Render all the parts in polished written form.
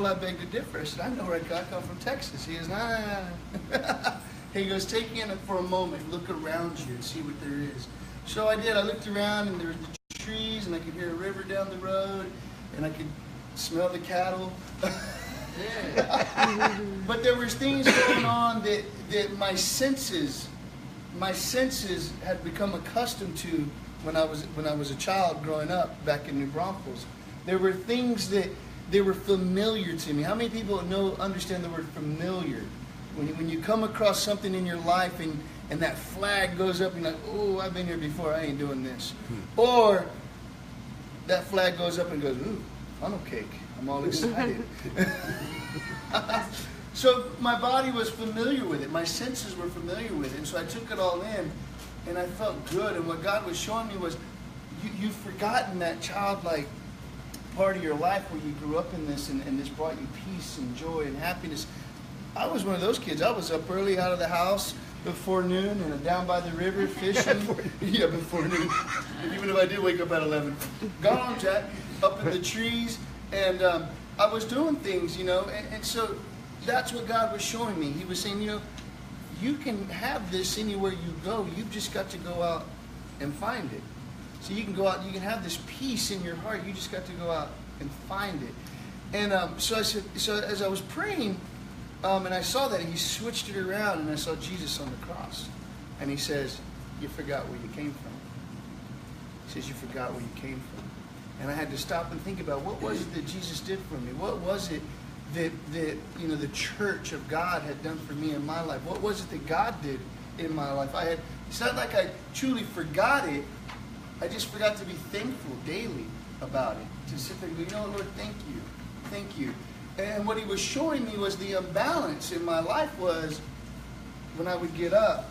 well, I beg to differ. I said, I know where I come from, Texas. He goes, nah. He goes, take in it for a moment. Look around you and see what there is. So I did. I looked around, and there were the trees, and I could hear a river down the road, and I could smell the cattle. But there was things going on that my senses had become accustomed to when I was a child growing up back in New Braunfels. There were things that they were familiar to me. How many people understand the word familiar? When you come across something in your life and that flag goes up and you're like, oh, I've been here before, I ain't doing this. Or that flag goes up and goes, ooh, funnel cake. I'm all excited. So my body was familiar with it. My senses were familiar with it. And so I took it all in and I felt good. And what God was showing me was you've forgotten that childlike part of your life where you grew up in this and this brought you peace and joy and happiness. I was one of those kids. I was up early out of the house before noon and down by the river fishing. Yeah, before noon. Even if I did wake up at 11. Gone, Jack. Up in the trees. And I was doing things, and so that's what God was showing me. He was saying, you can have this anywhere you go. You've just got to go out and find it. So you can go out, you can have this peace in your heart. You just got to go out and find it. And so as I was praying, and I saw that, he switched it around, and I saw Jesus on the cross. And he says, you forgot where you came from. He says, you forgot where you came from. And I had to stop and think about what was it that Jesus did for me? What was it that the church of God had done for me in my life? What was it that God did in my life? It's not like I truly forgot it. I just forgot to be thankful daily about it. To sit there and go, Lord, thank you. Thank you. And what he was showing me was the imbalance in my life was when I would get up,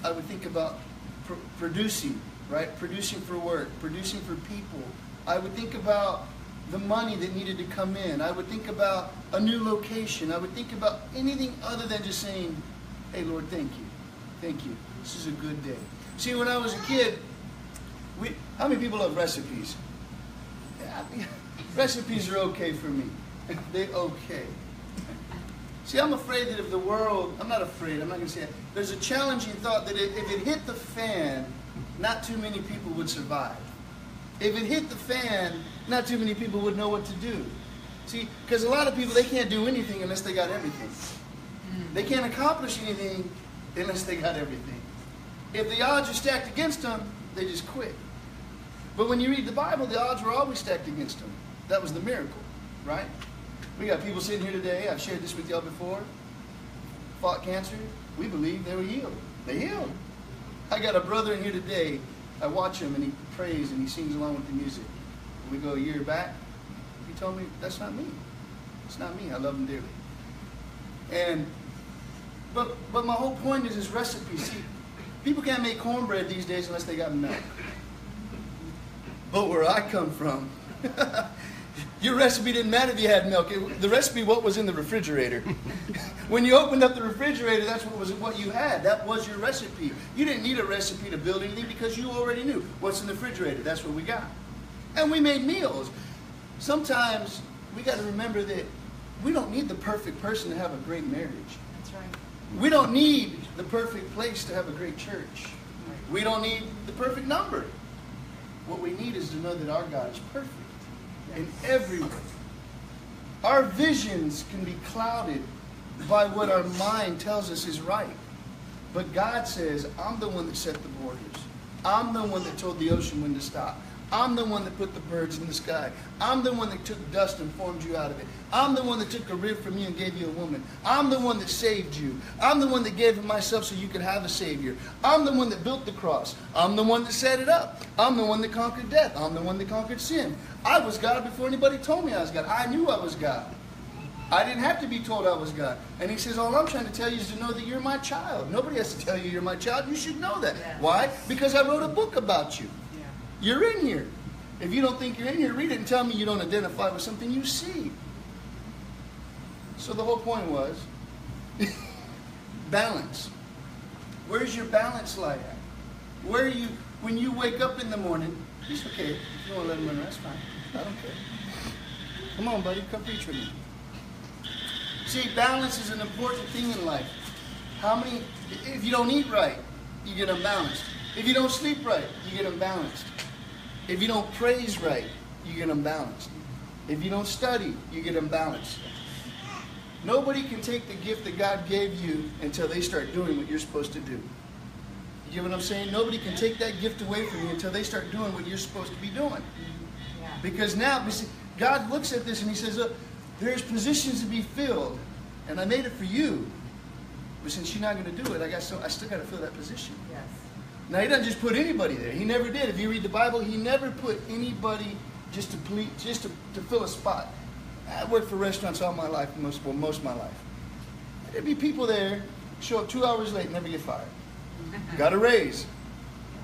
I would think about producing, right? Producing for work, producing for people. I would think about the money that needed to come in. I would think about a new location. I would think about anything other than just saying, hey, Lord, thank you. Thank you. This is a good day. See, when I was a kid, how many people love recipes? Recipes are okay for me. They're okay. See, I'm afraid that if the world, I'm not afraid, I'm not going to say it. There's a challenging thought that if it hit the fan, not too many people would survive. If it hit the fan, not too many people would know what to do. See, because a lot of people, they can't do anything unless they got everything. They can't accomplish anything unless they got everything. If the odds are stacked against them, they just quit. But when you read the Bible, the odds were always stacked against them. That was the miracle, right? We got people sitting here today, I've shared this with y'all before, fought cancer. We believe they were healed. They healed. I got a brother in here today, I watch him and he prays and he sings along with the music. We go a year back, he told me, that's not me. It's not me, I love him dearly. But my whole point is recipe. See, people can't make cornbread these days unless they got milk. But where I come from, your recipe didn't matter if you had milk. The recipe, what was in the refrigerator. When you opened up the refrigerator, that's what you had. That was your recipe. You didn't need a recipe to build anything because you already knew what's in the refrigerator. That's what we got. And we made meals. Sometimes we got to remember that we don't need the perfect person to have a great marriage. That's right. We don't need the perfect place to have a great church. We don't need the perfect number. What we need is to know that our God is perfect in every way. Our visions can be clouded by what our mind tells us is right. But God says, I'm the one that set the borders. I'm the one that told the ocean when to stop. I'm the one that put the birds in the sky. I'm the one that took dust and formed you out of it. I'm the one that took a rib from you and gave you a woman. I'm the one that saved you. I'm the one that gave of myself so you could have a Savior. I'm the one that built the cross. I'm the one that set it up. I'm the one that conquered death. I'm the one that conquered sin. I was God before anybody told me I was God. I knew I was God. I didn't have to be told I was God. And he says, all I'm trying to tell you is to know that you're my child. Nobody has to tell you you're my child. You should know that. Yeah. Why? Because I wrote a book about you. You're in here. If you don't think you're in here, read it and tell me you don't identify with something you see. So the whole point was balance. Where's your balance lie at? Where are you, when you wake up in the morning, it's okay. If you want to let them run, that's fine. I don't care. Come on, buddy. Come preach with me. See, balance is an important thing in life. If you don't eat right, you get unbalanced. If you don't sleep right, you get unbalanced. If you don't praise right, you get unbalanced. If you don't study, you get unbalanced. Nobody can take the gift that God gave you until they start doing what you're supposed to do. You get what I'm saying? Nobody can take that gift away from you until they start doing what you're supposed to be doing. Because now, God looks at this and He says, look, there's positions to be filled, and I made it for you. But since you're not going to do it, I still got to fill that position. Yes. Now, He doesn't just put anybody there. He never did. If you read the Bible, He never put anybody just to fill a spot. I worked for restaurants all my life, most of my life. There'd be people there, show up 2 hours late, never get fired. Got a raise.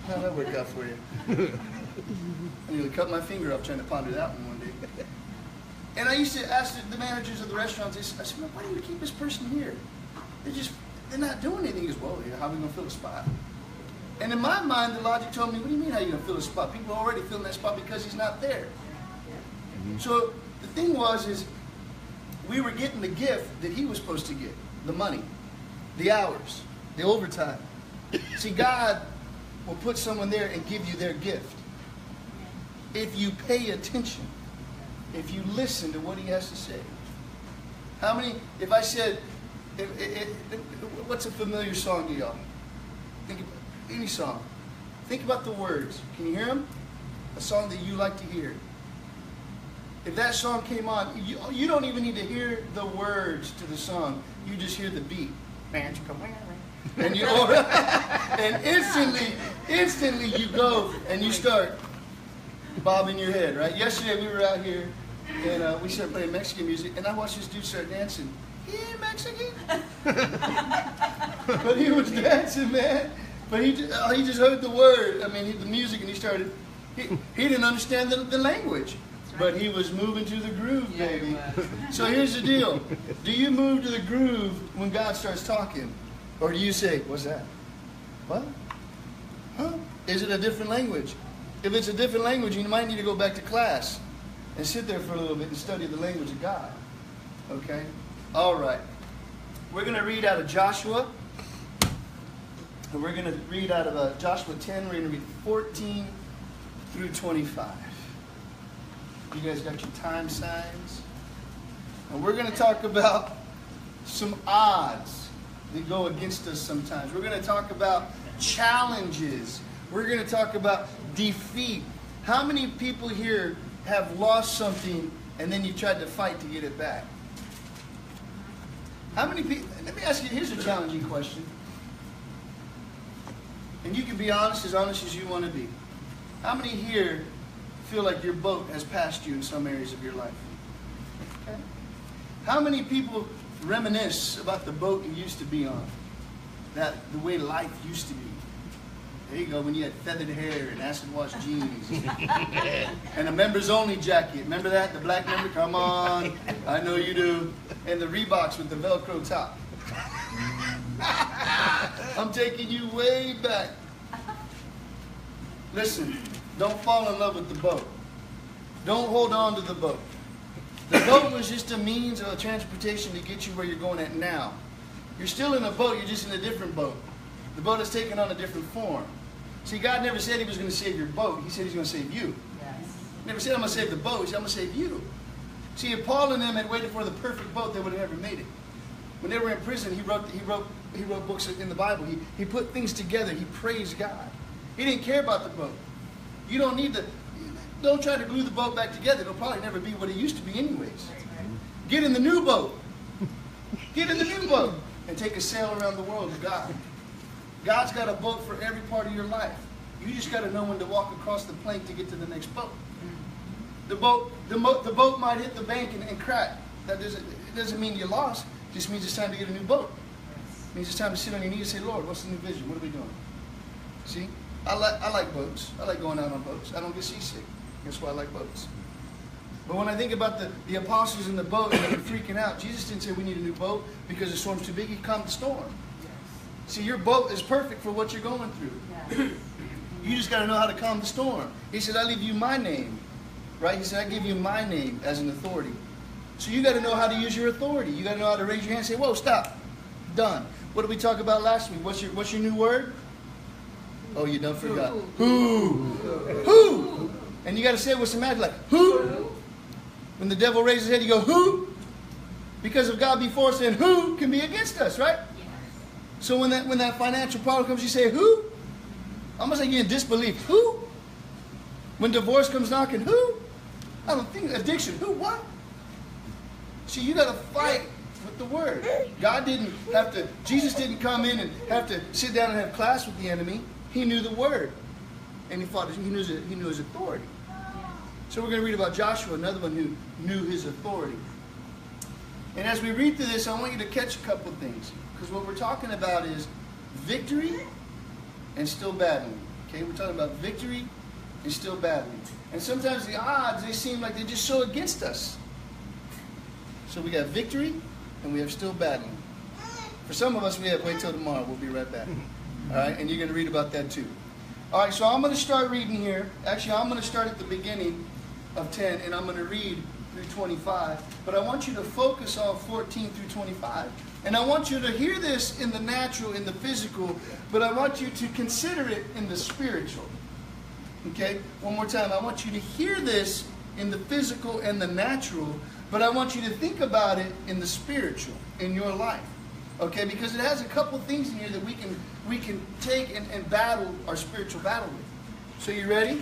How'd that work out for you? I nearly cut my finger off trying to ponder that one day. And I used to ask the managers of the restaurants, I said, why do you keep this person here? They're not doing anything. He goes, well, how are we going to fill the spot? And in my mind, the logic told me, what do you mean how are you going to fill the spot? People are already filling that spot because he's not there. So the thing is we were getting the gift that he was supposed to get. The money, the hours, the overtime. See, God will put someone there and give you their gift. If you pay attention, if you listen to what He has to say. How many, if I said, what's a familiar song to y'all? Think about any song. Think about the words. Can you hear them? A song that you like to hear. If that song came on, you don't even need to hear the words to the song. You just hear the beat. And instantly you go and you start bobbing your head, right? Yesterday we were out here and we started playing Mexican music, and I watched this dude start dancing. He ain't Mexican. But he was dancing, man. But he just heard the word, the music, and he didn't understand the language. But he was moving to the groove, baby. So here's the deal. Do you move to the groove when God starts talking? Or do you say, what's that? What? Huh? Is it a different language? If it's a different language, you might need to go back to class and sit there for a little bit and study the language of God. Okay? All right. We're going to read out of Joshua. And we're going to read out of Joshua 10. We're going to read 14 through 25. You guys got your time signs? And we're going to talk about some odds that go against us sometimes. We're going to talk about challenges. We're going to talk about defeat. How many people here have lost something and then you tried to fight to get it back? How many people? Let me ask you, here's a challenging question. And you can be honest as you want to be. How many here feel like your boat has passed you in some areas of your life? Okay. How many people reminisce about the boat you used to be on? The way life used to be. There you go, when you had feathered hair and acid wash jeans. And a members only jacket. Remember that? The black member? Come on. I know you do. And the Reeboks with the Velcro top. I'm taking you way back. Listen, don't fall in love with the boat. Don't hold on to the boat. The boat was just a means of transportation to get you where you're going at now. You're still in a boat, you're just in a different boat. The boat has taken on a different form. See, God never said He was going to save your boat. He said He's going to save you. Yes. He never said, I'm going to save the boat. He said, I'm going to save you. See, if Paul and them had waited for the perfect boat, they would have never made it. When they were in prison, he wrote books in the Bible. He put things together. He praised God. He didn't care about the boat. You don't try to glue the boat back together. It'll probably never be what it used to be anyways. Get in the new boat. Get in the new boat and take a sail around the world with God. God's got a boat for every part of your life. You just got to know when to walk across the plank to get to the next boat. The boat might hit the bank and crack. It doesn't mean you lost. It just means it's time to get a new boat. It means it's time to sit on your knees and say, Lord, what's the new vision? What are we doing? See? I like boats. I like going out on boats. I don't get seasick. That's why I like boats. But when I think about the apostles in the boat and they were freaking out, Jesus didn't say we need a new boat because the storm's too big. He calmed the storm. Yes. See, your boat is perfect for what you're going through. Yes. You just got to know how to calm the storm. He said, I leave you my name. right? He said, I give you my name as an authority. So you got to know how to use your authority. You got to know how to raise your hand and say, whoa, stop. Done. What did we talk about last week? What's your new word? Oh, you done forgot. Who? And you got to say it with some magic, like, who? When the devil raises his head, you go, who? Because if God before us, then who can be against us, right? Yes. So when that financial problem comes, you say, who? Almost like you're in disbelief. Who? When divorce comes knocking, who? I don't think addiction. Who? What? See, you got to fight with the word. Jesus didn't come in and have to sit down and have class with the enemy. He knew the word. And he knew his authority. So we're going to read about Joshua, another one who knew his authority. And as we read through this, I want you to catch a couple of things. Because what we're talking about is victory and still battling. Okay, we're talking about victory and still battling. And sometimes the odds, they seem like they're just so against us. So we got victory and we have still battling. For some of us, we have wait till tomorrow. We'll be right back. All right, and you're going to read about that too. All right, so I'm going to start reading here. Actually, I'm going to start at the beginning of 10, and I'm going to read through 25. But I want you to focus on 14 through 25. And I want you to hear this in the natural, in the physical, but I want you to consider it in the spiritual. Okay? One more time. I want you to hear this in the physical and the natural, but I want you to think about it in the spiritual, in your life. Okay? Because it has a couple things in here that we can take and battle our spiritual battle with. So you ready?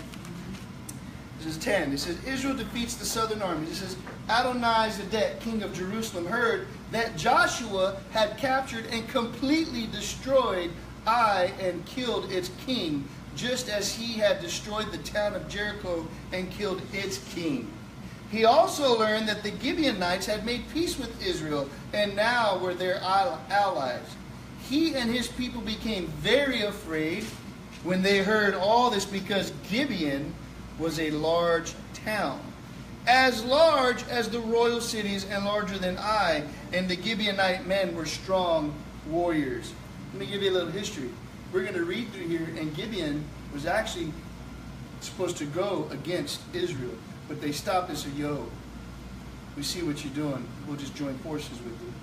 This is 10. It says, Israel defeats the southern army. It says, Adonai-Zedek, king of Jerusalem, heard that Joshua had captured and completely destroyed Ai and killed its king, just as he had destroyed the town of Jericho and killed its king. He also learned that the Gibeonites had made peace with Israel and now were their allies. He and his people became very afraid when they heard all this, because Gibeon was a large town, as large as the royal cities and larger than Ai, and the Gibeonite men were strong warriors. Let me give you a little history. We're going to read through here, and Gibeon was actually supposed to go against Israel, but they stopped and said, yo, we see what you're doing. We'll just join forces with you.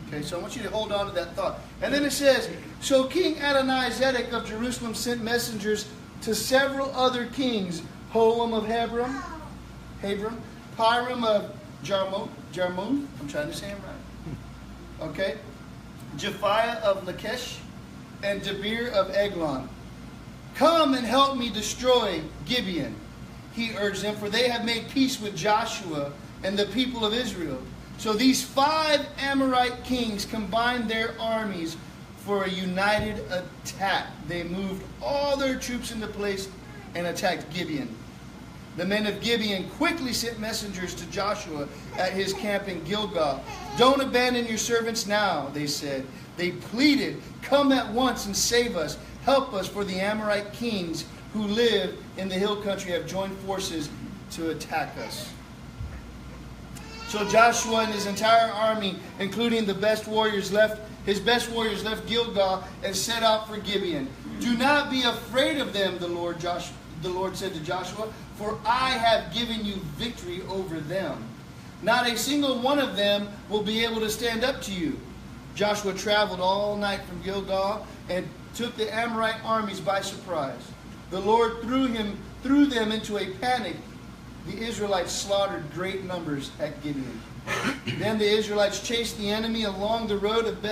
Okay, so I want you to hold on to that thought. And then it says, so King Adonai-Zedek of Jerusalem sent messengers to several other kings, Holam of Hebron, Piram of Jarmuth, I'm trying to say him right. Okay, Japhiah of Lachish, and Debir of Eglon. Come and help me destroy Gibeon, he urged them, for they have made peace with Joshua and the people of Israel. So these 5 Amorite kings combined their armies for a united attack. They moved all their troops into place and attacked Gibeon. The men of Gibeon quickly sent messengers to Joshua at his camp in Gilgal. Don't abandon your servants now, they said. They pleaded, come at once and save us. Help us, for the Amorite kings who live in the hill country have joined forces to attack us. So Joshua and his entire army, including his best warriors, left Gilgal and set out for Gibeon. Do not be afraid of them, the Lord said to Joshua, for I have given you victory over them. Not a single one of them will be able to stand up to you. Joshua traveled all night from Gilgal and took the Amorite armies by surprise. The Lord threw them into a panic. The Israelites slaughtered great numbers at Gibeon. Then the Israelites chased the enemy along the road of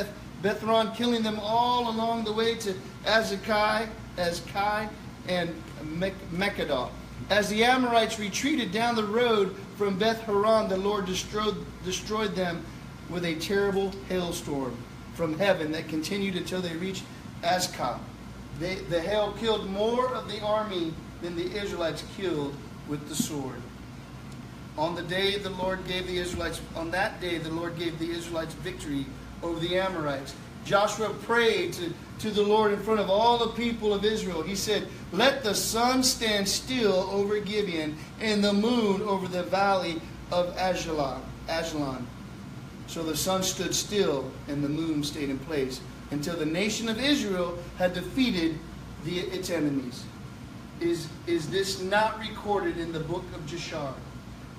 Bethron, killing them all along the way to Azkai and Mekkedah. As the Amorites retreated down the road from Beth Horon, the Lord destroyed them with a terrible hailstorm from heaven that continued until they reached Azkah. The hail killed more of the army than the Israelites killed with the sword. On that day the Lord gave the Israelites victory over the Amorites. Joshua prayed to the Lord in front of all the people of Israel. He said, let the sun stand still over Gibeon and the moon over the valley of Ajalon. So the sun stood still and the moon stayed in place until the nation of Israel had defeated its enemies. is this not recorded in the book of Jashar.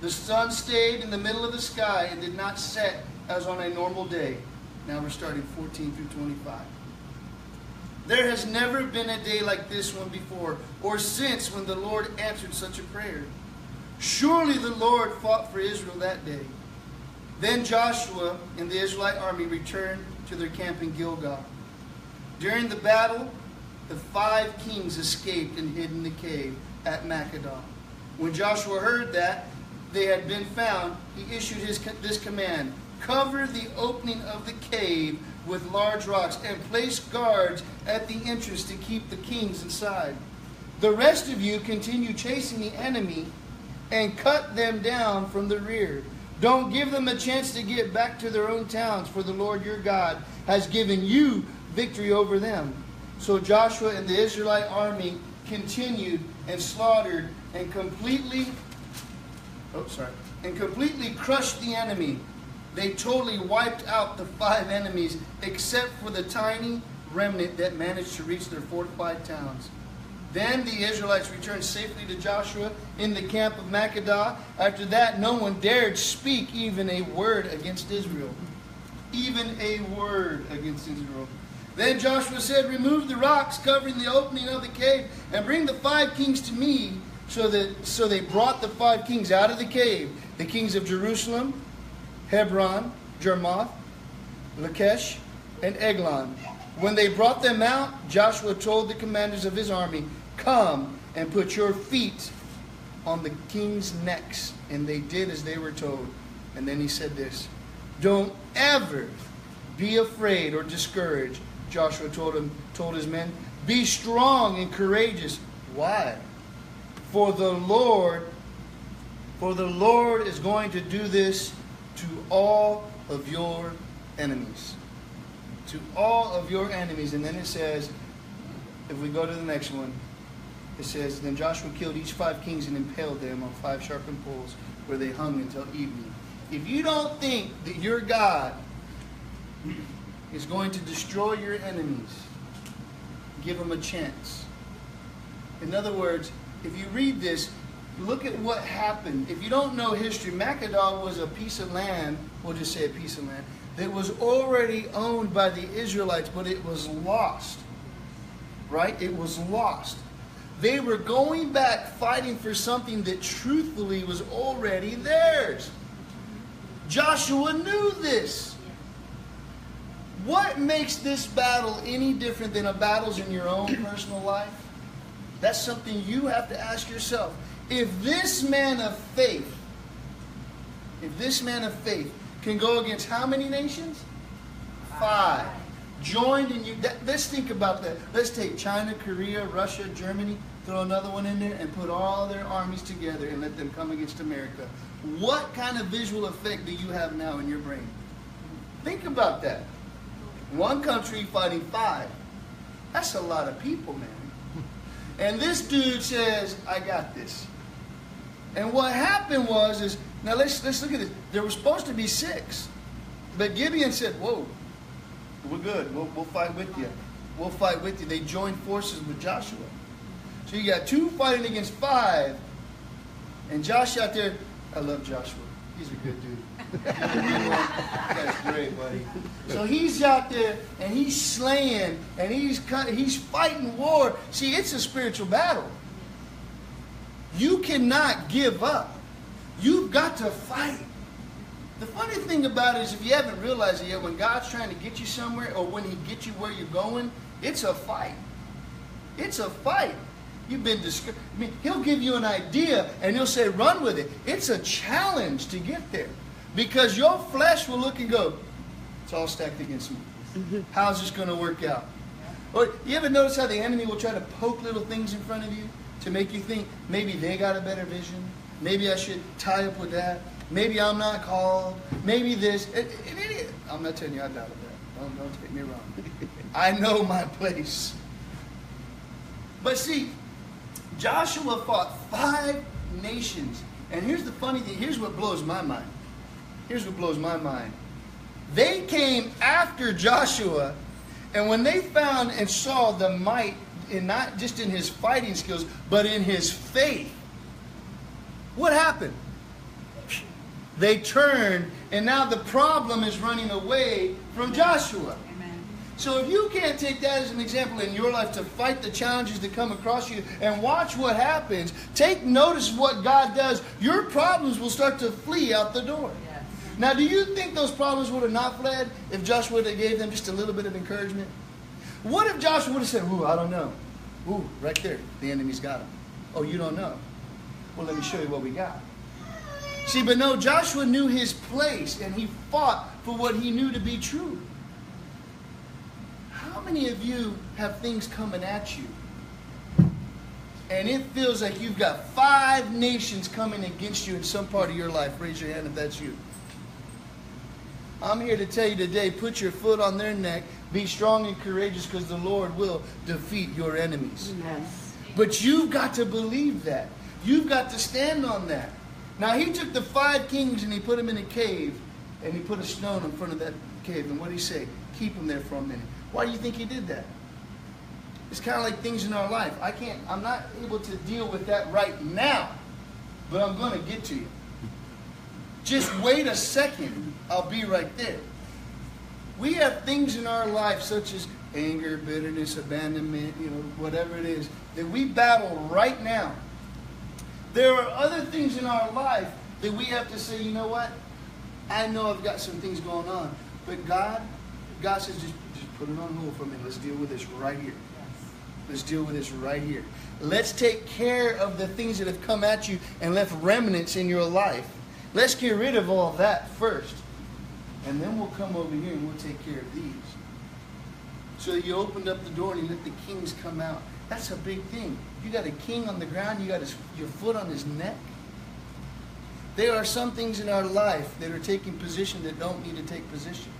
The sun stayed in the middle of the sky and did not set as on a normal day. Now we're starting 14 through 25. There has never been a day like this one before or since when the Lord answered such a prayer. Surely the Lord fought for Israel that day. Then Joshua and the Israelite army returned to their camp in Gilgal. During the battle, the 5 kings escaped and hid in the cave at Makkedah. When Joshua heard that they had been found, he issued this command: cover the opening of the cave with large rocks and place guards at the entrance to keep the kings inside. The rest of you continue chasing the enemy and cut them down from the rear. Don't give them a chance to get back to their own towns, for the Lord your God has given you victory over them. So Joshua and the Israelite army continued and slaughtered and completely crushed the enemy. They totally wiped out the 5 enemies except for the tiny remnant that managed to reach their fortified towns. Then the Israelites returned safely to Joshua in the camp of Makkedah. After that, no one dared speak even a word against Israel. Even a word against Israel. Then Joshua said, remove the rocks covering the opening of the cave and bring the 5 kings to me. So they brought the 5 kings out of the cave, the kings of Jerusalem, Hebron, Jarmuth, Lachish, and Eglon. When they brought them out, Joshua told the commanders of his army, come and put your feet on the king's necks. And they did as they were told. And then he said this, don't ever be afraid or discouraged. Joshua told his men, be strong and courageous. Why? For the Lord is going to do this to all of your enemies. To all of your enemies. And then it says, if we go to the next one, it says, then Joshua killed each 5 kings and impaled them on 5 sharpened poles, where they hung until evening. If you don't think that your God is going to destroy your enemies, give them a chance. In other words, if you read this, look at what happened. If you don't know history, Makkedah was a piece of land, we'll just say a piece of land, that was already owned by the Israelites, but it was lost. Right? It was lost. They were going back fighting for something that truthfully was already theirs. Joshua knew this. What makes this battle any different than a battles in your own personal life? That's something you have to ask yourself. If this man of faith can go against how many nations? 5. Joined in you. Let's think about that. Let's take China, Korea, Russia, Germany, throw another one in there and put all their armies together and let them come against America. What kind of visual effect do you have now in your brain? Think about that. One country fighting 5. That's a lot of people, man. And this dude says, I got this. And what happened was, now let's look at this. There were supposed to be 6. But Gideon said, whoa, we're good. We'll fight with you. We'll fight with you. They joined forces with Joshua. So you got 2 fighting against 5. And Josh out there, I love Joshua. He's a good dude. That's great, buddy. So he's out there and he's slaying and he's fighting war. See, it's a spiritual battle. You cannot give up. You've got to fight. The funny thing about it is, if you haven't realized it yet, when God's trying to get you somewhere or when He gets you where you're going, it's a fight. It's a fight. You've been discouraged. I mean, He'll give you an idea and He'll say, run with it. It's a challenge to get there. Because your flesh will look and go, it's all stacked against me. How's this going to work out? Or you ever notice how the enemy will try to poke little things in front of you to make you think maybe they got a better vision? Maybe I should tie up with that. Maybe I'm not called. Maybe this. I'm not telling you I doubted that. Don't take me wrong. I know my place. But see, Joshua fought 5 nations. And here's the funny thing. Here's what blows my mind. Here's what blows my mind. They came after Joshua, and when they found and saw the might and not just in his fighting skills, but in his faith. What happened? They turned, and now the problem is running away from Joshua. Amen. So if you can't take that as an example in your life to fight the challenges that come across you and watch what happens, take notice of what God does, your problems will start to flee out the door. Yes. Now, do you think those problems would have not fled if Joshua would have gave them just a little bit of encouragement? What if Joshua would have said, ooh, I don't know. Ooh, right there, the enemy's got him. Oh, you don't know? Well, let me show you what we got. See, but no, Joshua knew his place, and he fought for what he knew to be true. How many of you have things coming at you, and it feels like you've got 5 nations coming against you in some part of your life? Raise your hand if that's you. I'm here to tell you today, put your foot on their neck, be strong and courageous, because the Lord will defeat your enemies. Yes. But you've got to believe that. You've got to stand on that. Now, he took the 5 kings and he put them in a cave, and he put a stone in front of that cave. And what did he say? Keep them there for a minute. Why do you think he did that? It's kind of like things in our life. I'm not able to deal with that right now, but I'm going to get to you. Just wait a second. I'll be right there. We have things in our life such as anger, bitterness, abandonment, whatever it is, that we battle right now. There are other things in our life that we have to say, you know what? I know I've got some things going on, but God says just put it on hold for a minute. Let's deal with this right here. Let's deal with this right here. Let's take care of the things that have come at you and left remnants in your life. Let's get rid of all that first. And then we'll come over here and we'll take care of these. So you opened up the door and you let the kings come out. That's a big thing. You got a king on the ground, you got your foot on his neck. There are some things in our life that are taking position that don't need to take position.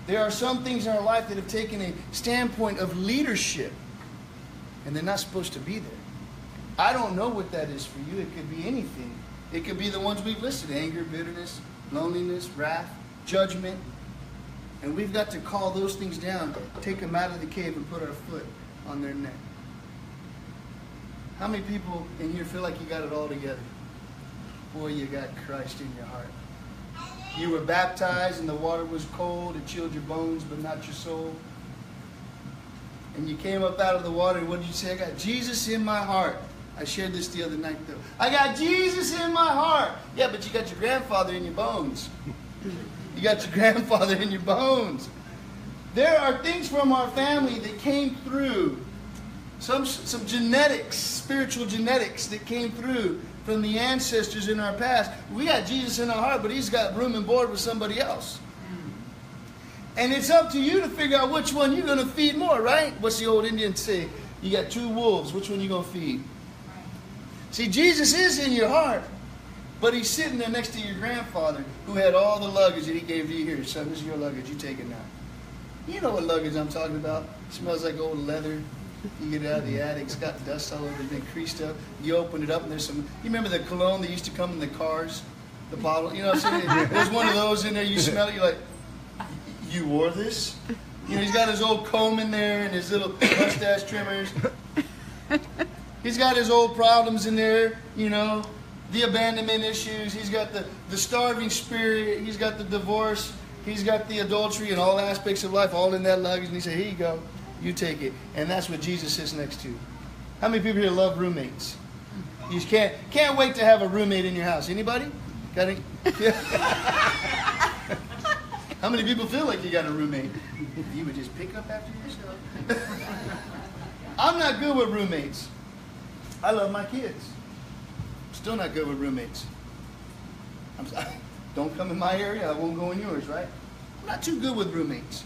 There are some things in our life that have taken a standpoint of leadership, and they're not supposed to be there. I don't know what that is for you. It could be anything. It could be the ones we've listed: anger, bitterness, loneliness, wrath, judgment. And we've got to call those things down, take them out of the cave and put our foot on their neck. How many people in here feel like you got it all together? Boy, you got Christ in your heart. You were baptized and the water was cold. It chilled your bones, but not your soul. And you came up out of the water, and what did you say? I got Jesus in my heart. I shared this the other night, though. I got Jesus in my heart. Yeah, but you got your grandfather in your bones. You got your grandfather in your bones. There are things from our family that came through. Some genetics, spiritual genetics that came through from the ancestors in our past. We got Jesus in our heart, but he's got room and board with somebody else. And it's up to you to figure out which one you're going to feed more, right? What's the old Indian say? You got 2 wolves. Which one you going to feed? See, Jesus is in your heart, but he's sitting there next to your grandfather who had all the luggage that he gave to you. Here, son, this is your luggage. You take it now. You know what luggage I'm talking about. It smells like old leather. You get it out of the attic. It's got dust all over it. It's been creased up. You open it up and there's some... You remember the cologne that used to come in the cars? The bottle? You know what I'm saying? There's one of those in there. You smell it. You're like, you wore this? He's got his old comb in there and his little mustache trimmers. He's got his old problems in there, the abandonment issues. He's got the starving spirit. He's got the divorce. He's got the adultery and all aspects of life all in that luggage. And he said, here you go. You take it. And that's what Jesus sits next to. How many people here love roommates? You just can't wait to have a roommate in your house. Anybody? Got any? How many people feel like you got a roommate? You would just pick up after yourself. I'm not good with roommates. I love my kids. Still not good with roommates. Don't come in my area, I won't go in yours, right? I'm not too good with roommates.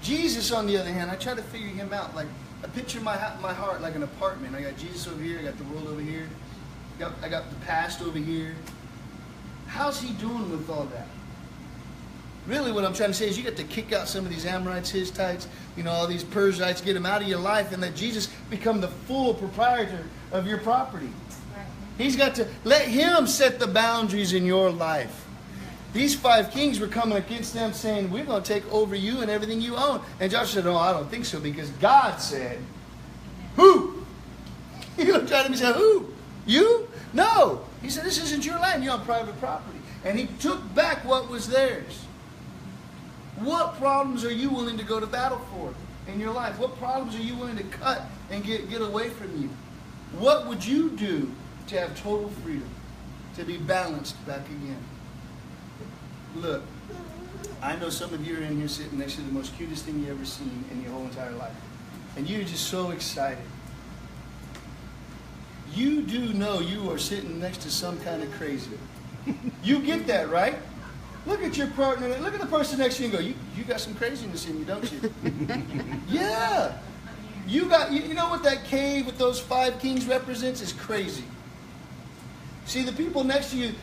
Jesus, on the other hand, I try to figure him out. Like, I picture my heart like an apartment. I got Jesus over here, I got the world over here, I got the past over here. How's he doing with all that? Really what I'm trying to say is you got to kick out some of these Amorites, Hittites, all these Perizzites, get them out of your life, and let Jesus become the full proprietor of your property. He's got to let him set the boundaries in your life. These 5 kings were coming against them saying, we're going to take over you and everything you own. And Joshua said, no, I don't think so, because God said. Who? He looked at him and said, who? You? No. He said, this isn't your land. You're on private property. And he took back what was theirs. What problems are you willing to go to battle for in your life? What problems are you willing to cut and get away from you? What would you do to have total freedom? To be balanced back again? Look, I know some of you are in here sitting next to the most cutest thing you ever seen in your whole entire life. And you're just so excited. You do know you are sitting next to some kind of crazy. You get that, right? Look at your partner. Look at the person next to you and go, you got some craziness in you, don't you? Yeah. You know what that cave with those 5 kings represents? Is crazy. See, the people next to you,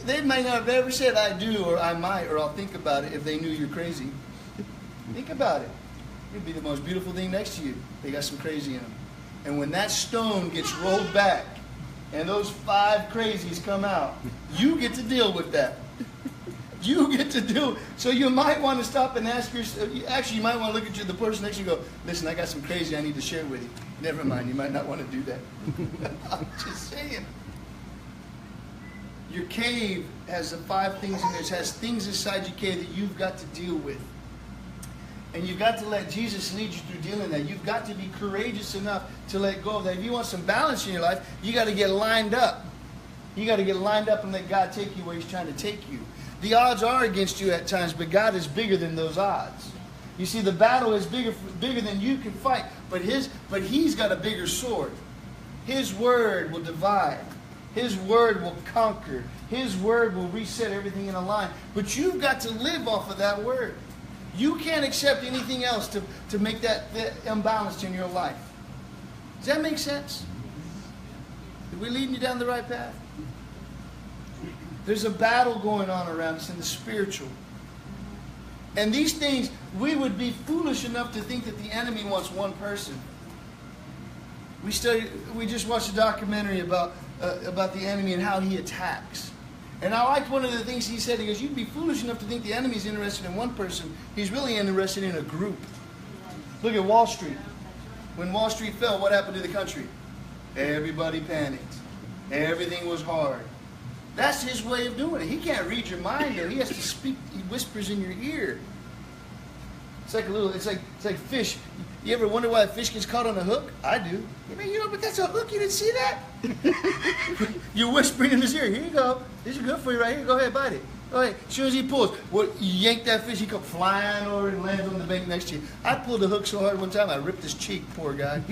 they might not have ever said, I do, or I might, or I'll think about it if they knew you're crazy. Think about it. It'd be the most beautiful thing next to you. They got some crazy in them. And when that stone gets rolled back and those 5 crazies come out, you get to deal with that. You get to do it. So you might want to stop and ask yourself, actually you might want to look at the person next to you and go, listen, I got some crazy I need to share with you. Never mind, you might not want to do that. I'm just saying. Your cave has the 5 things in there. It has things inside your cave that you've got to deal with. And you've got to let Jesus lead you through dealing with that. You've got to be courageous enough to let go of that. If you want some balance in your life, you got to get lined up. You got to get lined up and let God take you where He's trying to take you. The odds are against you at times, but God is bigger than those odds. You see, the battle is bigger than you can fight, but He's got a bigger sword. His word will divide. His word will conquer. His word will reset everything in a line. But you've got to live off of that word. You can't accept anything else to make that imbalanced in your life. Does that make sense? Are we leading you down the right path? There's a battle going on around us in the spiritual. And these things, we would be foolish enough to think that the enemy wants one person. We just watched a documentary about the enemy and how he attacks. And I liked one of the things he said. He goes, you'd be foolish enough to think the enemy's interested in one person. He's really interested in a group. Look at Wall Street. When Wall Street fell, what happened to the country? Everybody panicked. Everything was hard. That's his way of doing it. He can't read your mind, though. He has to speak. He whispers in your ear. It's like fish. You ever wonder why a fish gets caught on a hook? I do. But that's a hook. You didn't see that? You're whispering in his ear. Here you go. This is good for you right here. Go ahead, bite it. Go ahead. As soon as he pulls, you yank that fish, he comes flying over and lands on the bank next to you. I pulled the hook so hard one time, I ripped his cheek, poor guy.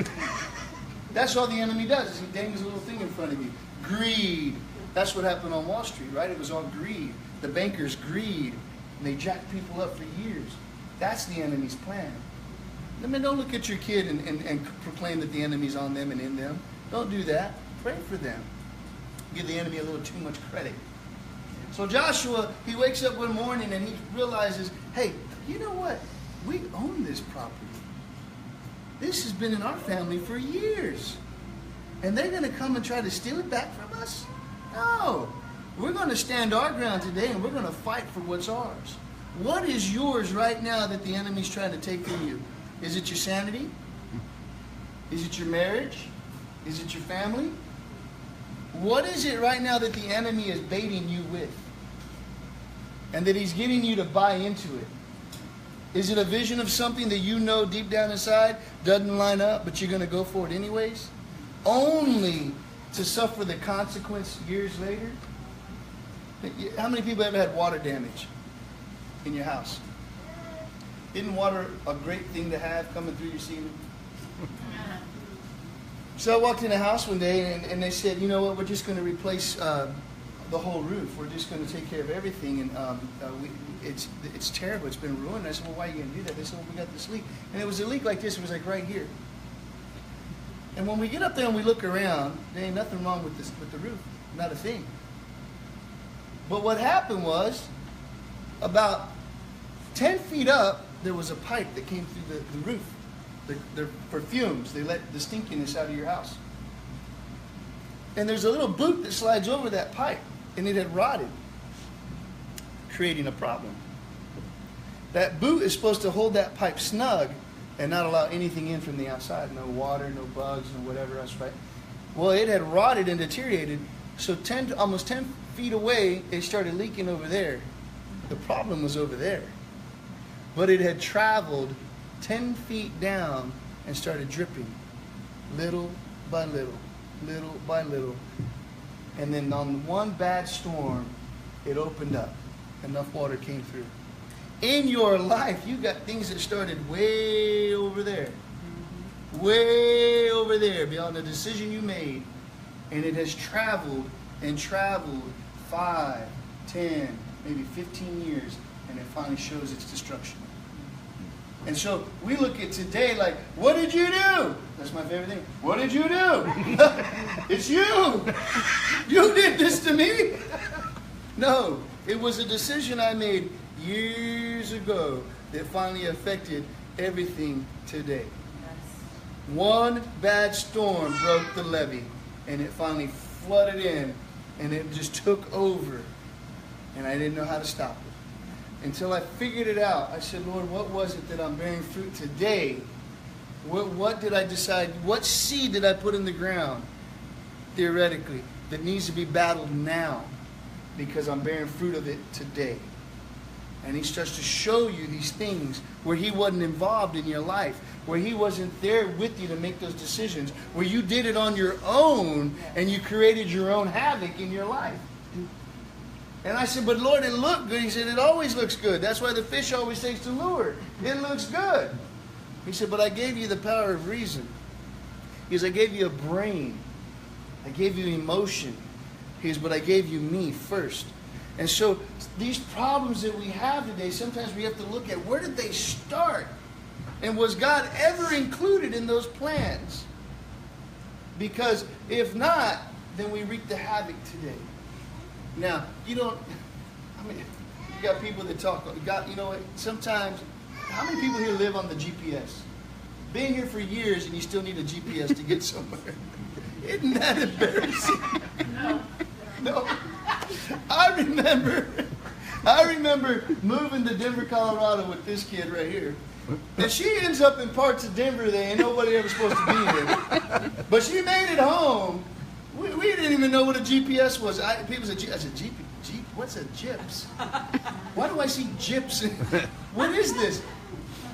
That's all the enemy does, is he dangs a little thing in front of you. Greed. That's what happened on Wall Street, right? It was all greed. The bankers greed. And they jacked people up for years. That's the enemy's plan. I mean, don't look at your kid and proclaim that the enemy's on them and in them. Don't do that. Pray for them. Give the enemy a little too much credit. So Joshua, he wakes up one morning and he realizes, hey, you know what? We own this property. This has been in our family for years. And they're going to come and try to steal it back from us? No. We're going to stand our ground today and we're going to fight for what's ours. What is yours right now that the enemy's trying to take from you? Is it your sanity? Is it your marriage? Is it your family? What is it right now that the enemy is baiting you with? And that he's getting you to buy into it? Is it a vision of something that you know deep down inside doesn't line up, but you're going to go for it anyways? Only to suffer the consequence years later? How many people ever had water damage in your house? Isn't water a great thing to have coming through your ceiling? So I walked in the house one day and they said, you know what, we're just going to replace the whole roof. We're just going to take care of everything. And it's terrible. It's been ruined. I said, well, why are you going to do that? They said, well, we got this leak. And it was a leak like this. It was like right here. And when we get up there and we look around, there ain't nothing wrong with the roof. Not a thing. But what happened was, about 10 feet up, there was a pipe that came through the roof. They're perfumes. They let the stinkiness out of your house. And there's a little boot that slides over that pipe, and it had rotted, creating a problem. That boot is supposed to hold that pipe snug and not allow anything in from the outside. No water, no bugs, no whatever else, right? Well, it had rotted and deteriorated. So almost 10 feet away, it started leaking over there. The problem was over there. But it had traveled 10 feet down and started dripping. Little by little, little by little. And then on one bad storm, it opened up. Enough water came through. In your life, you got things that started way over there. Way over there, beyond the decision you made. And it has traveled and traveled 5, 10, maybe 15 years, and it finally shows its destruction. And so we look at today like, what did you do? That's my favorite thing. What did you do? It's you. You did this to me. No, it was a decision I made years ago that finally affected everything today. One bad storm broke the levee, and it finally flooded in, and it just took over, and I didn't know how to stop it. Until I figured it out, I said, Lord, what was it that I'm bearing fruit today? What did I decide? What seed did I put in the ground, theoretically, that needs to be battled now? Because I'm bearing fruit of it today. And he starts to show you these things where he wasn't involved in your life, where he wasn't there with you to make those decisions, where you did it on your own and you created your own havoc in your life. And I said, but Lord, it looked good. He said, it always looks good. That's why the fish always takes the lure. It looks good. He said, but I gave you the power of reason. He said, I gave you a brain. I gave you emotion. He said, but I gave you me first. And so these problems that we have today, sometimes we have to look at where did they start? And was God ever included in those plans? Because if not, then we wreak the havoc today. Now, you got people that talk, you know what, sometimes, how many people here live on the GPS? Been here for years and you still need a GPS to get somewhere. Isn't that embarrassing? No. I remember moving to Denver, Colorado with this kid right here. And she ends up in parts of Denver that ain't nobody ever supposed to be in. But she made it home. We didn't even know what a GPS was. People said, I said, Jeep, what's a gyps? Why do I see gyps? What is this?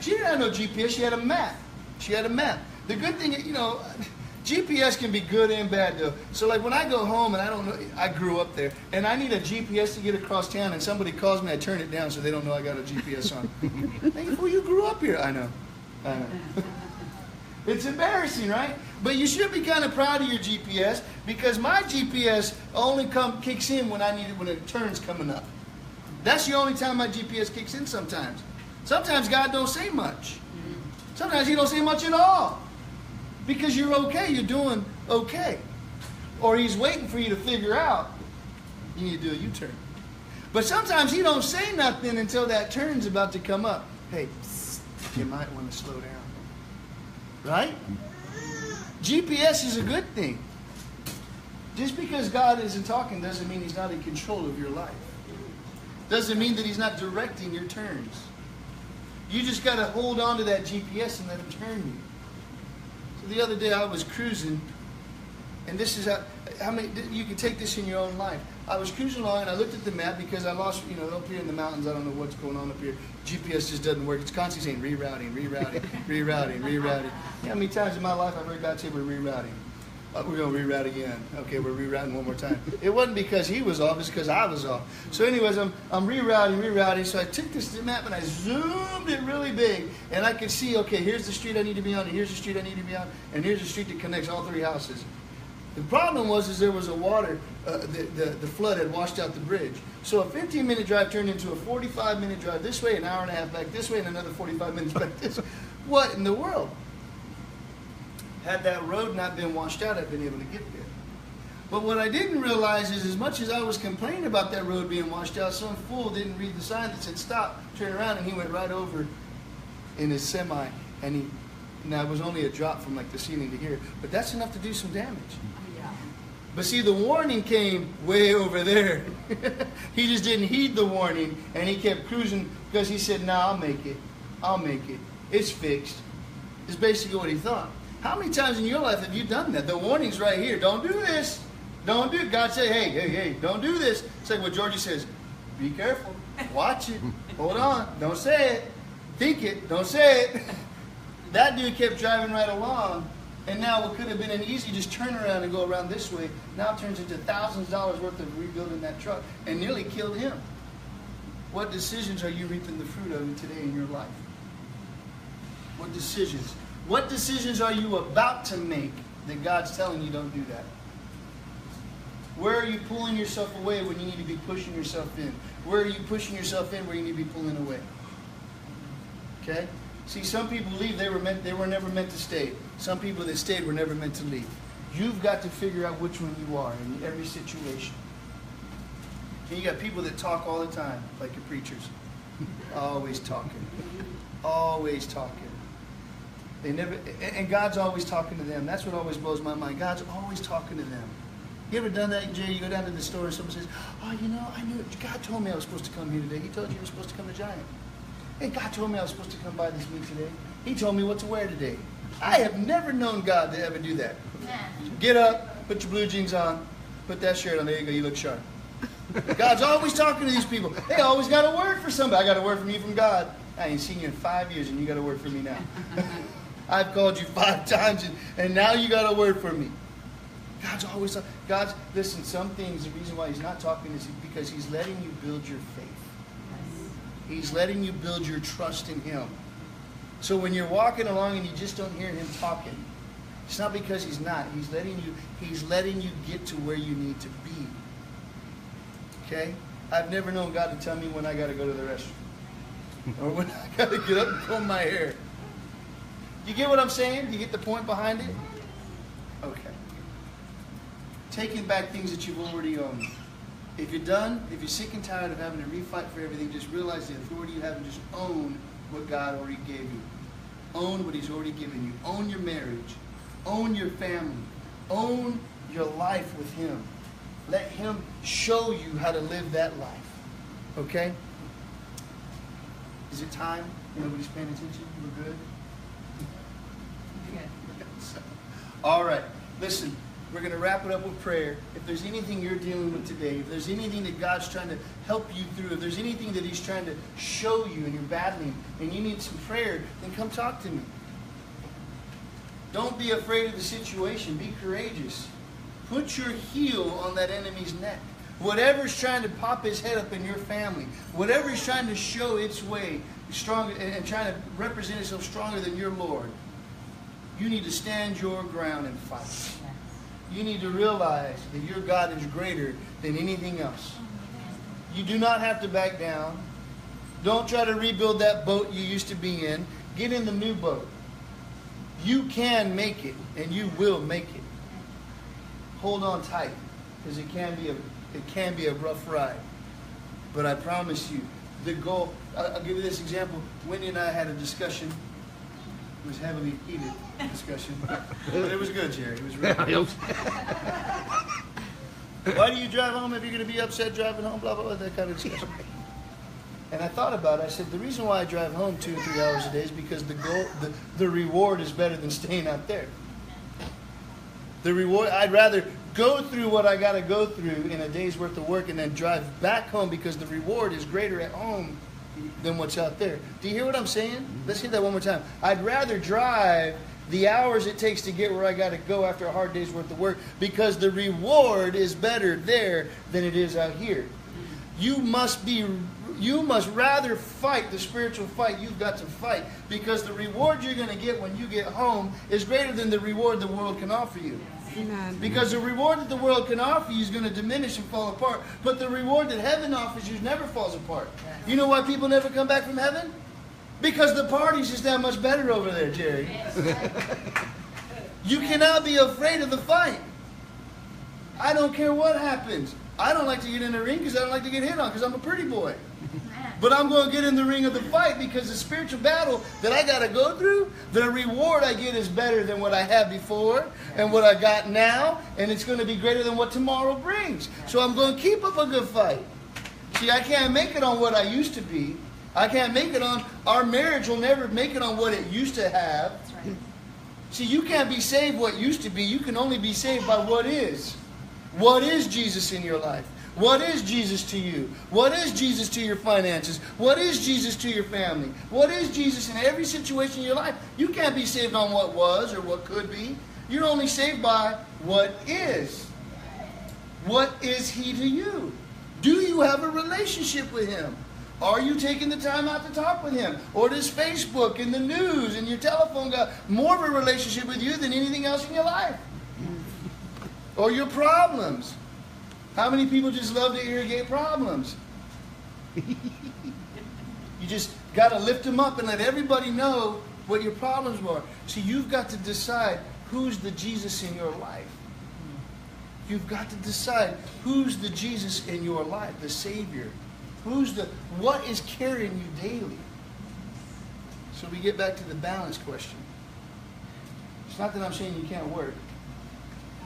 She didn't have no GPS. She had a map. The good thing, GPS can be good and bad though. So like when I go home and I don't know, I grew up there, and I need a GPS to get across town and somebody calls me, I turn it down so they don't know I got a GPS on. Hey, before you grew up here, I know. It's embarrassing, right? But you should be kind of proud of your GPS, because my GPS only kicks in when I need it when a turn's coming up. That's the only time my GPS kicks in sometimes. Sometimes God don't say much. Sometimes he don't say much at all. Because you're okay, you're doing okay. Or he's waiting for you to figure out you need to do a U-turn. But sometimes he don't say nothing until that turn's about to come up. Hey, psst, you might want to slow down. Right? GPS is a good thing. Just because God isn't talking doesn't mean he's not in control of your life. Doesn't mean that he's not directing your turns. You just got to hold on to that GPS and let him turn you. So the other day I was cruising, and this is how many, you can take this in your own life. I was cruising along and I looked at the map because I lost, up here in the mountains, I don't know what's going on up here. GPS just doesn't work. It's constantly saying rerouting. You know how many times in my life I've heard God say we're rerouting? We're going to reroute again. Okay, we're rerouting one more time. It wasn't because he was off, it's because I was off. So anyways, I'm rerouting. So I took this map and I zoomed it really big. And I could see, okay, here's the street I need to be on, and here's the street I need to be on, and here's the street that connects all 3 houses. The problem was there was a water, the flood had washed out the bridge. So a 15-minute drive turned into a 45-minute drive this way, an hour and a half back this way, and another 45 minutes back this way. What in the world? Had that road not been washed out, I'd been able to get there. But what I didn't realize is, as much as I was complaining about that road being washed out, some fool didn't read the sign that said stop, turn around, and he went right over in his semi. And now it was only a drop from like the ceiling to here, but that's enough to do some damage. But see, the warning came way over there. He just didn't heed the warning, and he kept cruising because he said, "No, I'll make it. It's fixed." is basically what he thought. How many times in your life have you done that? The warning's right here. Don't do this. Don't do it. God said, hey, don't do this. It's like what Georgie says. Be careful. Watch it. Hold on. Don't say it. Think it. Don't say it. That dude kept driving right along. And now what could have been an easy just turn around and go around this way now turns into thousands of dollars worth of rebuilding that truck and nearly killed him. What decisions are you reaping the fruit of today in your life? What decisions? What decisions are you about to make that God's telling you don't do that? Where are you pulling yourself away when you need to be pushing yourself in? Where are you pushing yourself in where you need to be pulling away? Okay? See, some people leave, they were never meant to stay. Some people that stayed were never meant to leave. You've got to figure out which one you are in every situation. And you got people that talk all the time, like your preachers. Always talking. Always talking. They never, and God's always talking to them. That's what always blows my mind. God's always talking to them. You ever done that, Jay? You go down to the store and someone says, oh, you know, I knew it. God told me I was supposed to come here today. He told you you were supposed to come to Giant. Hey, God told me I was supposed to come by this meet today. He told me what to wear today. I have never known God to ever do that. Get up, put your blue jeans on, put that shirt on. There you go, you look sharp. God's always talking to these people. They always got a word for somebody. I got a word from you from God. I ain't seen you in 5 years and you got a word for me now. I've called you 5 times and now you got a word for me. God's always talking. God's, listen, some things, the reason why he's not talking is because he's letting you build your faith. He's letting you build your trust in him. So when you're walking along and you just don't hear him talking, it's not because he's not. He's letting you get to where you need to be. Okay? I've never known God to tell me when I got to go to the restroom. Or when I got to get up and comb my hair. You get what I'm saying? You get the point behind it? Okay. Taking back things that you've already owned. If you're done, if you're sick and tired of having to refight for everything, just realize the authority you have and just own what God already gave you. Own what he's already given you. Own your marriage. Own your family. Own your life with him. Let him show you how to live that life. Okay? Is it time? Nobody's paying attention? We're good? Yeah. All right. Listen. We're going to wrap it up with prayer. If there's anything you're dealing with today, if there's anything that God's trying to help you through, if there's anything that he's trying to show you and you're battling and you need some prayer, then come talk to me. Don't be afraid of the situation. Be courageous. Put your heel on that enemy's neck. Whatever's trying to pop his head up in your family, whatever is trying to show its way stronger and trying to represent itself stronger than your Lord, you need to stand your ground and fight. You need to realize that your God is greater than anything else. You do not have to back down. Don't try to rebuild that boat you used to be in. Get in the new boat. You can make it, and you will make it. Hold on tight, because it can be a rough ride. But I promise you, the goal. I'll give you this example. Wendy and I had a discussion. It was heavily heated discussion, but it was good, Jerry. It was really good. Why do you drive home if you're going to be upset driving home? Blah, blah, blah, that kind of discussion. And I thought about it. I said, the reason why I drive home 2 or 3 hours a day is because the reward is better than staying out there. The reward, I'd rather go through what I got to go through in a day's worth of work and then drive back home because the reward is greater at home than what's out there. Do you hear what I'm saying? Let's hear that one more time. I'd rather drive the hours it takes to get where I got to go after a hard day's worth of work because the reward is better there than it is out here. You must rather fight the spiritual fight you've got to fight because the reward you're going to get when you get home is greater than the reward the world can offer you. Amen. Because the reward that the world can offer you is going to diminish and fall apart. But the reward that heaven offers you never falls apart. You know why people never come back from heaven? Because the party's just that much better over there, Jerry. You cannot be afraid of the fight. I don't care what happens. I don't like to get in the ring because I don't like to get hit on because I'm a pretty boy. But I'm going to get in the ring of the fight because the spiritual battle that I got to go through, the reward I get is better than what I had before and what I got now, and it's going to be greater than what tomorrow brings. So I'm going to keep up a good fight. See, I can't make it on what I used to be, I can't make it on, our marriage will never make it on what it used to have. That's right. See, you can't be saved what used to be. You can only be saved by what is. What is Jesus in your life? What is Jesus to you? What is Jesus to your finances? What is Jesus to your family? What is Jesus in every situation in your life? You can't be saved on what was or what could be. You're only saved by what is. What is He to you? Do you have a relationship with Him? Are you taking the time out to talk with Him? Or does Facebook and the news and your telephone got more of a relationship with you than anything else in your life? Or your problems? How many people just love to irrigate problems? You just got to lift them up and let everybody know what your problems were. See, you've got to decide who's the Jesus in your life. You've got to decide who's the Jesus in your life, the Savior. What is carrying you daily? So we get back to the balance question. It's not that I'm saying you can't work.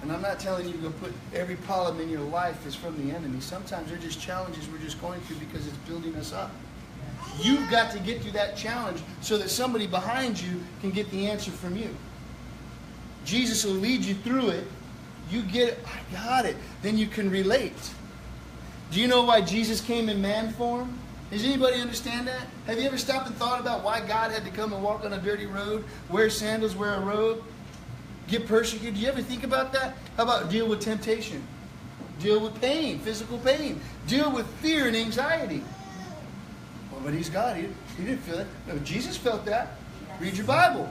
And I'm not telling you to put every problem in your life is from the enemy. Sometimes they're just challenges we're just going through because it's building us up. You've got to get through that challenge so that somebody behind you can get the answer from you. Jesus will lead you through it. You get it. I got it. Then you can relate. Do you know why Jesus came in man form? Does anybody understand that? Have you ever stopped and thought about why God had to come and walk on a dirty road, wear sandals, wear a robe, get persecuted? Do you ever think about that? How about deal with temptation? Deal with pain, physical pain. Deal with fear and anxiety. Well, but He's God. He didn't feel that. No, Jesus felt that. Read your Bible.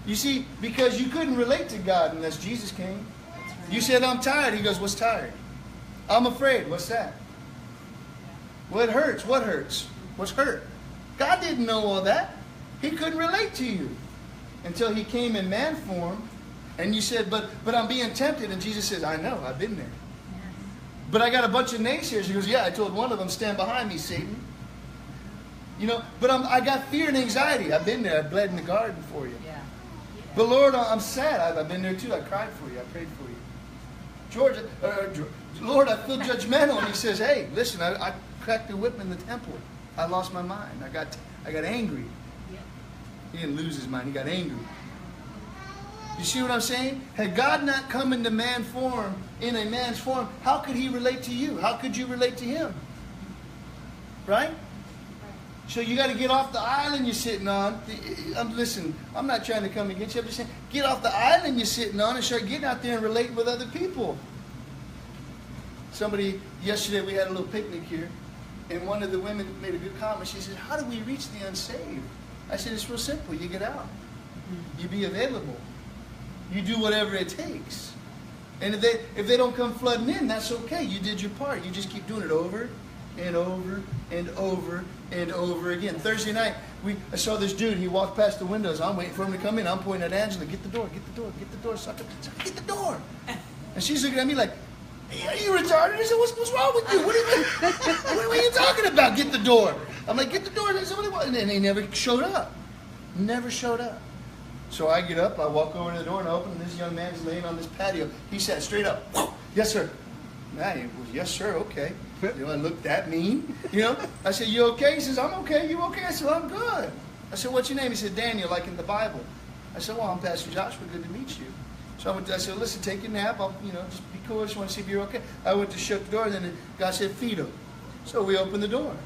You see, because you couldn't relate to God unless Jesus came. You said, I'm tired. He goes, what's tired? I'm afraid. What's that? Well, it hurts. What hurts? What's hurt? God didn't know all that. He couldn't relate to you until He came in man form. And you said, but I'm being tempted. And Jesus says, I know. I've been there. But I got a bunch of naysayers. He goes, yeah, I told one of them, stand behind me, Satan. You know, but I got fear and anxiety. I've been there. I bled in the garden for you. Yeah. But Lord, I'm sad. I've been there too. I cried for you. I prayed for you. Lord, I feel judgmental. And He says, hey, listen, I cracked the whip in the temple. I lost my mind. I got angry. He didn't lose his mind. He got angry. You see what I'm saying? Had God not come into man form, in a man's form, how could He relate to you? How could you relate to Him? Right? So you got to get off the island you're sitting on. Listen, I'm not trying to come against you. I'm just saying, get off the island you're sitting on and start getting out there and relate with other people. Yesterday we had a little picnic here, and one of the women made a good comment. She said, how do we reach the unsaved? I said, it's real simple. You get out. You be available. You do whatever it takes. And if they don't come flooding in, that's okay. You did your part. You just keep doing it over and over and over and over again. Thursday night, I saw this dude. He walked past the windows. I'm waiting for him to come in. I'm pointing at Angela. Get the door. Get the door. Get the door, sucker. Get the door. And she's looking at me like, hey, are you retarded? I said, what's wrong with you? What are you talking about? Get the door. I'm like, get the door. And then he never showed up. Never showed up. So I get up, I walk over to the door and I open, and this young man's laying on this patio. He sat straight up. Yes, sir. Man, yes, sir, okay. Do I look that mean? You know? I said, you okay? He says, I'm okay. You okay? I said, I'm good. I said, what's your name? He said, Daniel, like in the Bible. I said, well, I'm Pastor Joshua. Good to meet you. So I said, listen, take your nap. Just be cool. I just want to see if you're okay. I went to shut the door, and then the guy said, feed him. So we opened the door.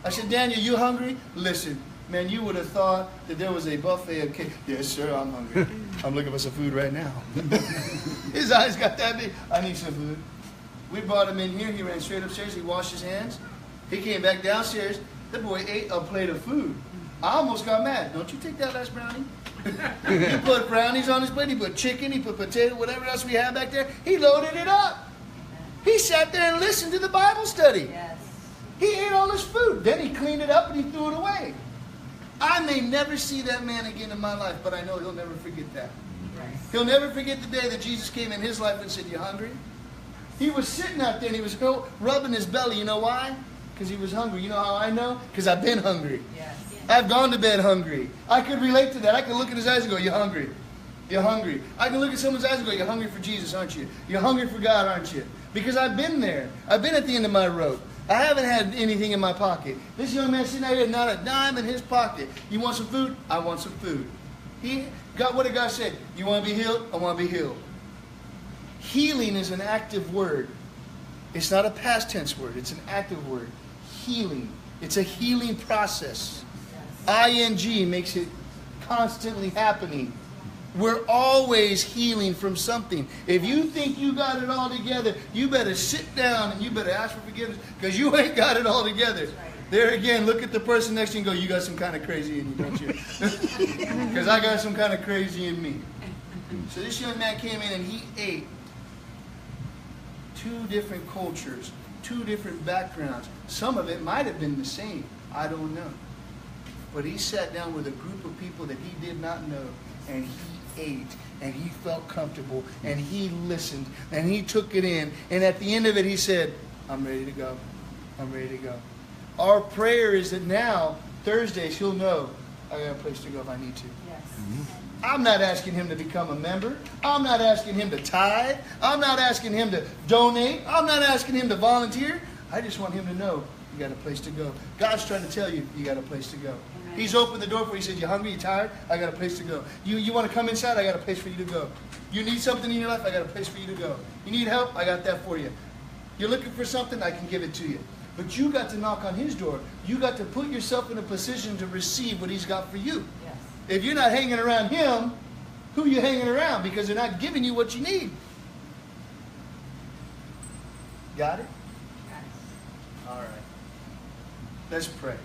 I said, Daniel, you hungry? Listen. Man, you would have thought that there was a buffet of cake. Yes, sir, I'm hungry. I'm looking for some food right now. His eyes got that big. I need some food. We brought him in here. He ran straight upstairs. He washed his hands. He came back downstairs. The boy ate a plate of food. I almost got mad. Don't you take that last brownie? He put brownies on his plate. He put chicken. He put potato, whatever else we had back there. He loaded it up. He sat there and listened to the Bible study. Yes. He ate all his food. Then he cleaned it up and he threw it away. I may never see that man again in my life, but I know he'll never forget that. Yes. He'll never forget the day that Jesus came in his life and said, you hungry? He was sitting out there and he was rubbing his belly. You know why? Because he was hungry. You know how I know? Because I've been hungry. Yes. I've gone to bed hungry. I could relate to that. I could look at his eyes and go, you're hungry. You're hungry. I can look at someone's eyes and go, you're hungry for Jesus, aren't you? You're hungry for God, aren't you? Because I've been there. I've been at the end of my rope. I haven't had anything in my pocket. This young man sitting out here, not a dime in his pocket. You want some food? I want some food. What did God say? You want to be healed? I want to be healed. Healing is an active word. It's not a past tense word. It's an active word. Healing. It's a healing process. ING makes it constantly happening. We're always healing from something. If you think you got it all together, you better sit down and you better ask for forgiveness because you ain't got it all together. There again, look at the person next to you and go, you got some kind of crazy in you, don't you? Because I got some kind of crazy in me. So this young man came in and he ate 2 different cultures, 2 different backgrounds. Some of it might have been the same. I don't know. But he sat down with a group of people that he did not know, and he ate, and he felt comfortable, and he listened, and he took it in. And at the end of it, he said, I'm ready to go. I'm ready to go. Our prayer is that now, Thursdays, he'll know, I got a place to go if I need to. Yes. I'm not asking him to become a member. I'm not asking him to tithe. I'm not asking him to donate. I'm not asking him to volunteer. I just want him to know you got a place to go. God's trying to tell you, you got a place to go. Amen. He's opened the door for you. He says, you hungry, you tired? I got a place to go. You want to come inside? I got a place for you to go. You need something in your life? I got a place for you to go. You need help? I got that for you. You're looking for something? I can give it to you. But you got to knock on his door. You got to put yourself in a position to receive what he's got for you. Yes. If you're not hanging around him, who are you hanging around? Because they're not giving you what you need. Got it? Yes. All right. Let's pray.